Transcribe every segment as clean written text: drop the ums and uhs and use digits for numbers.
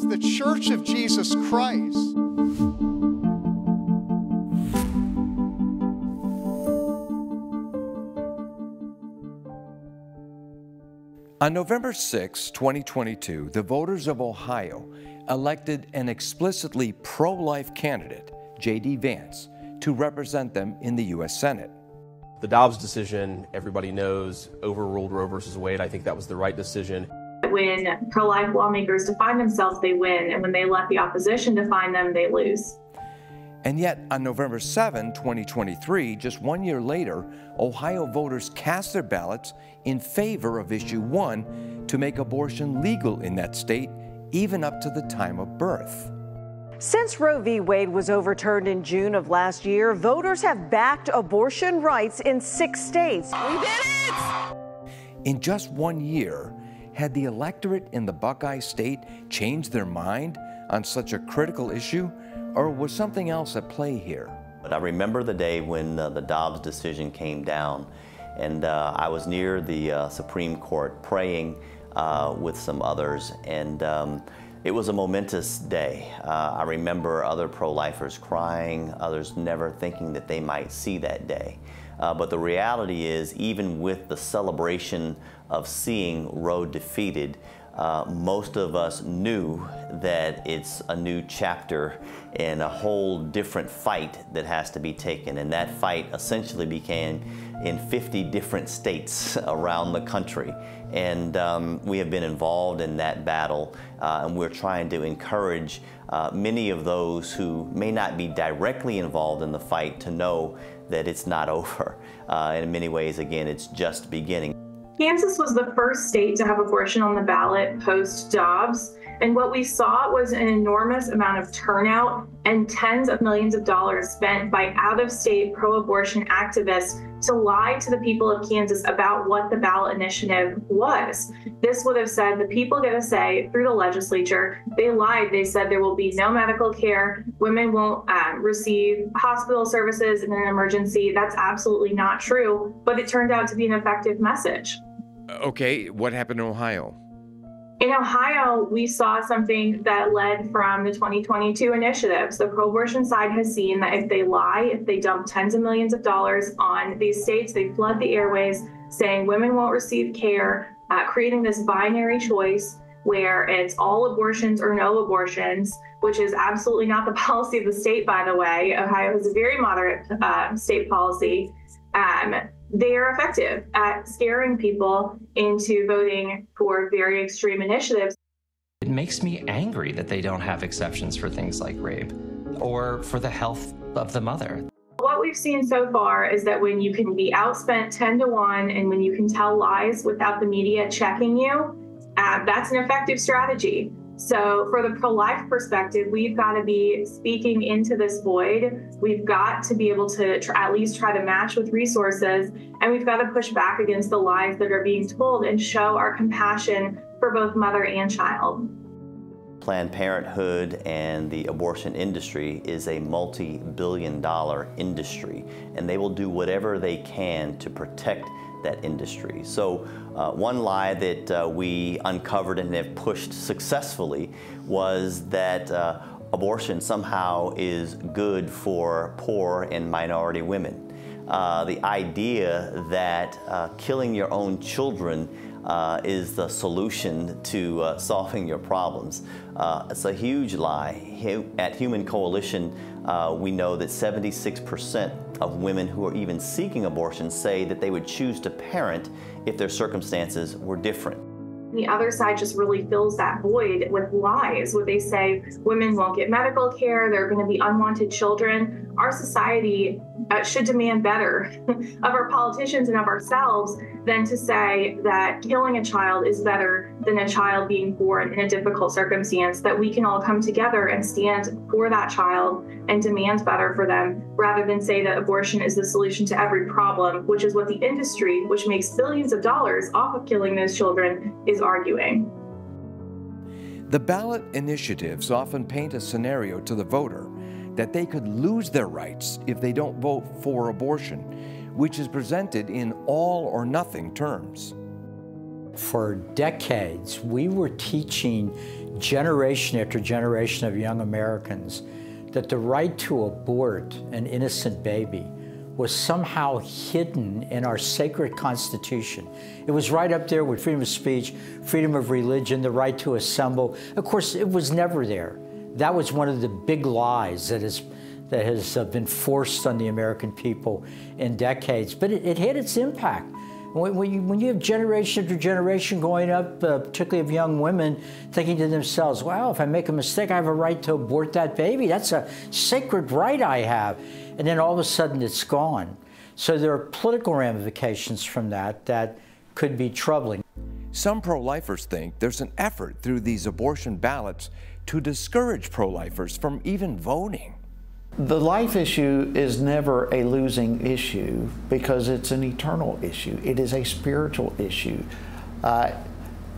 the Church of Jesus Christ. On November 6, 2022, the voters of Ohio elected an explicitly pro-life candidate, J.D. Vance, to represent them in the U.S. Senate. The Dobbs decision, everybody knows, overruled Roe v. Wade. I think that was the right decision. When pro-life lawmakers define themselves, they win, and when they let the opposition define them, they lose. And yet, on November 7, 2023, just 1 year later, Ohio voters cast their ballots in favor of Issue 1 to make abortion legal in that state, even up to the time of birth. Since Roe v. Wade was overturned in June of last year, voters have backed abortion rights in 6 states. We did it! In just 1 year, had the electorate in the Buckeye State changed their mind on such a critical issue, or was something else at play here? But I remember the day when the Dobbs decision came down, and I was near the Supreme Court praying with some others, and it was a momentous day. I remember other pro-lifers crying, others never thinking that they might see that day. But the reality is, even with the celebration of seeing Roe defeated, most of us knew that it's a new chapter and a whole different fight that has to be taken. And that fight essentially began in 50 different states around the country. And we have been involved in that battle, and we're trying to encourage many of those who may not be directly involved in the fight to know that it's not over. And in many ways, again, it's just beginning. Kansas was the first state to have abortion on the ballot post-Dobbs, and what we saw was an enormous amount of turnout and tens of millions of dollars spent by out-of-state pro-abortion activists to lie to the people of Kansas about what the ballot initiative was. This would have said the people get a say through the legislature. They lied. They said there will be no medical care. Women won't receive hospital services in an emergency. That's absolutely not true, but it turned out to be an effective message. Okay, what happened in Ohio? In Ohio, we saw something that led from the 2022 initiatives. The pro-abortion side has seen that if they lie, if they dump tens of millions of dollars on these states, they flood the airways saying women won't receive care, creating this binary choice where it's all abortions or no abortions, which is absolutely not the policy of the state, by the way. Ohio has a very moderate state policy. They are effective at scaring people into voting for very extreme initiatives. It makes me angry that they don't have exceptions for things like rape or for the health of the mother. What we've seen so far is that when you can be outspent 10 to 1 and when you can tell lies without the media checking you, that's an effective strategy. So for the pro-life perspective, we've got to be speaking into this void. We've got to be able to at least try to match with resources, and we've got to push back against the lies that are being told and show our compassion for both mother and child. Planned Parenthood and the abortion industry is a multi-billion-dollar industry, and they will do whatever they can to protect that industry. So one lie that we uncovered and have pushed successfully was that abortion somehow is good for poor and minority women. The idea that killing your own children is the solution to solving your problems. It's a huge lie. At Human Coalition, we know that 76% of women who are even seeking abortion say that they would choose to parent if their circumstances were different. The other side just really fills that void with lies, where they say women won't get medical care, there are going to be unwanted children. Our society should demand better of our politicians and of ourselves than to say that killing a child is better than a child being born in a difficult circumstance, that we can all come together and stand for that child and demand better for them, rather than say that abortion is the solution to every problem, which is what the industry, which makes billions of dollars off of killing those children, is arguing. The ballot initiatives often paint a scenario to the voter that they could lose their rights if they don't vote for abortion, which is presented in all or nothing terms. For decades, we were teaching generation after generation of young Americans that the right to abort an innocent baby was somehow hidden in our sacred Constitution. It was right up there with freedom of speech, freedom of religion, the right to assemble. Of course, it was never there. That was one of the big lies that has been forced on the American people in decades. But it had its impact. When you have generation after generation going up, particularly of young women, thinking to themselves, wow, if I make a mistake, I have a right to abort that baby. That's a sacred right I have. And then all of a sudden it's gone. So there are political ramifications from that could be troubling. Some pro-lifers think there's an effort through these abortion ballots to discourage pro-lifers from even voting. The life issue is never a losing issue because it's an eternal issue. It is a spiritual issue.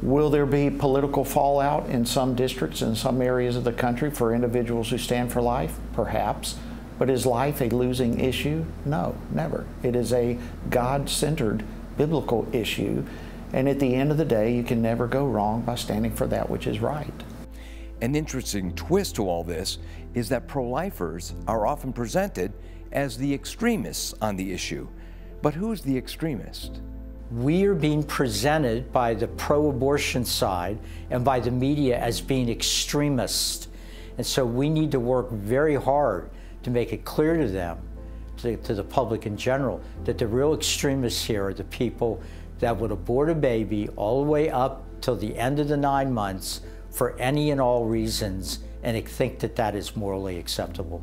Will there be political fallout in some districts, in some areas of the country for individuals who stand for life? Perhaps. But is life a losing issue? No, never. It is a God-centered biblical issue. And at the end of the day, you can never go wrong by standing for that which is right. An interesting twist to all this is that pro-lifers are often presented as the extremists on the issue. But who's the extremist? We are being presented by the pro-abortion side and by the media as being extremists. And so we need to work very hard to make it clear to them, to the public in general, that the real extremists here are the people that would abort a baby all the way up till the end of the 9 months for any and all reasons, and think that that is morally acceptable.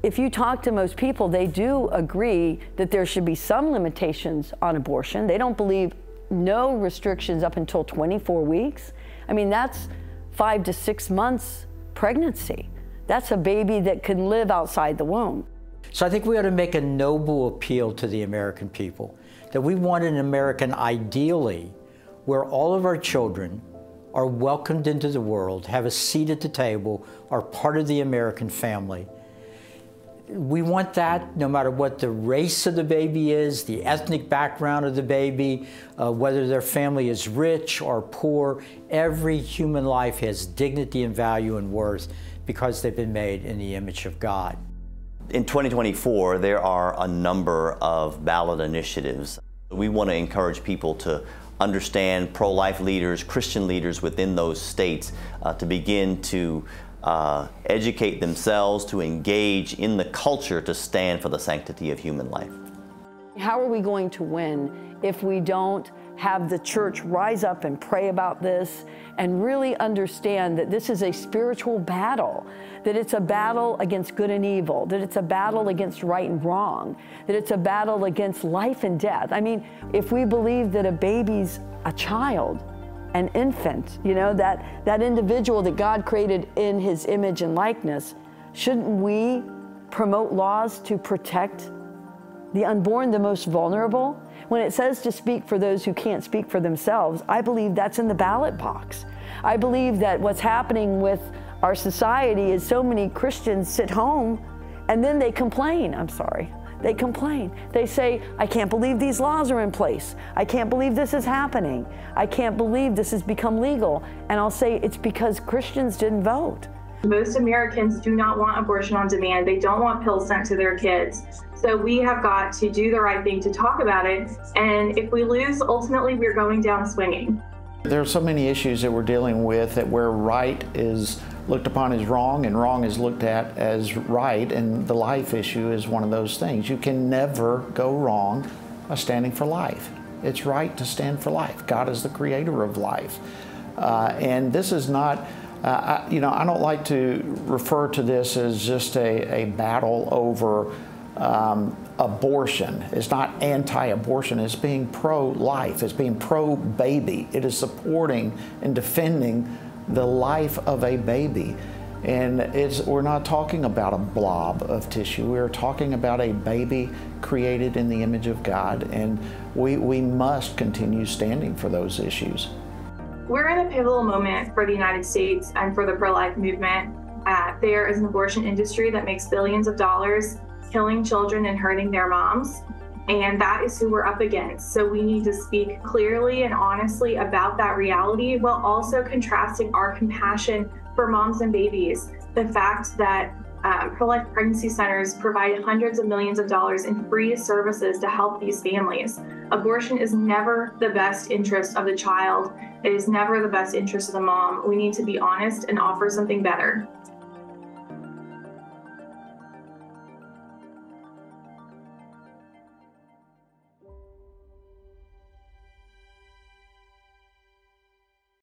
If you talk to most people, they do agree that there should be some limitations on abortion. They don't believe no restrictions up until 24 weeks. I mean, that's 5 to 6 months pregnancy. That's a baby that can live outside the womb. So I think we ought to make a noble appeal to the American people, that we want an American ideally where all of our children are welcomed into the world, have a seat at the table, are part of the American family. We want that no matter what the race of the baby is, the ethnic background of the baby, whether their family is rich or poor. Every human life has dignity and value and worth because they've been made in the image of God. In 2024, there are a number of ballot initiatives. We want to encourage people to understand pro-life leaders, Christian leaders within those states to begin to educate themselves, to engage in the culture to stand for the sanctity of human life. How are we going to win if we don't have the church rise up and pray about this and really understand that this is a spiritual battle, that it's a battle against good and evil, that it's a battle against right and wrong, that it's a battle against life and death. I mean, if we believe that a baby's a child, an infant, you know, that individual that God created in his image and likeness, shouldn't we promote laws to protect the unborn, the most vulnerable? When it says to speak for those who can't speak for themselves, I believe that's in the ballot box. I believe that what's happening with our society is so many Christians sit home and then they complain. I'm sorry. They complain. They say, I can't believe these laws are in place. I can't believe this is happening. I can't believe this has become legal. And I'll say it's because Christians didn't vote. Most Americans do not want abortion on demand. They don't want pills sent to their kids. So we have got to do the right thing to talk about it. And if we lose, ultimately we're going down swinging. There are so many issues that we're dealing with that where right is looked upon as wrong and wrong is looked at as right, and the life issue is one of those things. You can never go wrong by standing for life. It's right to stand for life. God is the creator of life. And this is not, I don't like to refer to this as just a battle over abortion. It's not anti-abortion. It's being pro-life. It's being pro-baby. It is supporting and defending the life of a baby. And we're not talking about a blob of tissue. We're talking about a baby created in the image of God. And we must continue standing for those issues. We're in a pivotal moment for the United States and for the pro-life movement. There is an abortion industry that makes billions of dollars killing children and hurting their moms. And that is who we're up against. So we need to speak clearly and honestly about that reality, while also contrasting our compassion for moms and babies. The fact that pro-life pregnancy centers provide hundreds of millions of dollars in free services to help these families. Abortion is never the best interest of the child. It is never the best interest of the mom. We need to be honest and offer something better.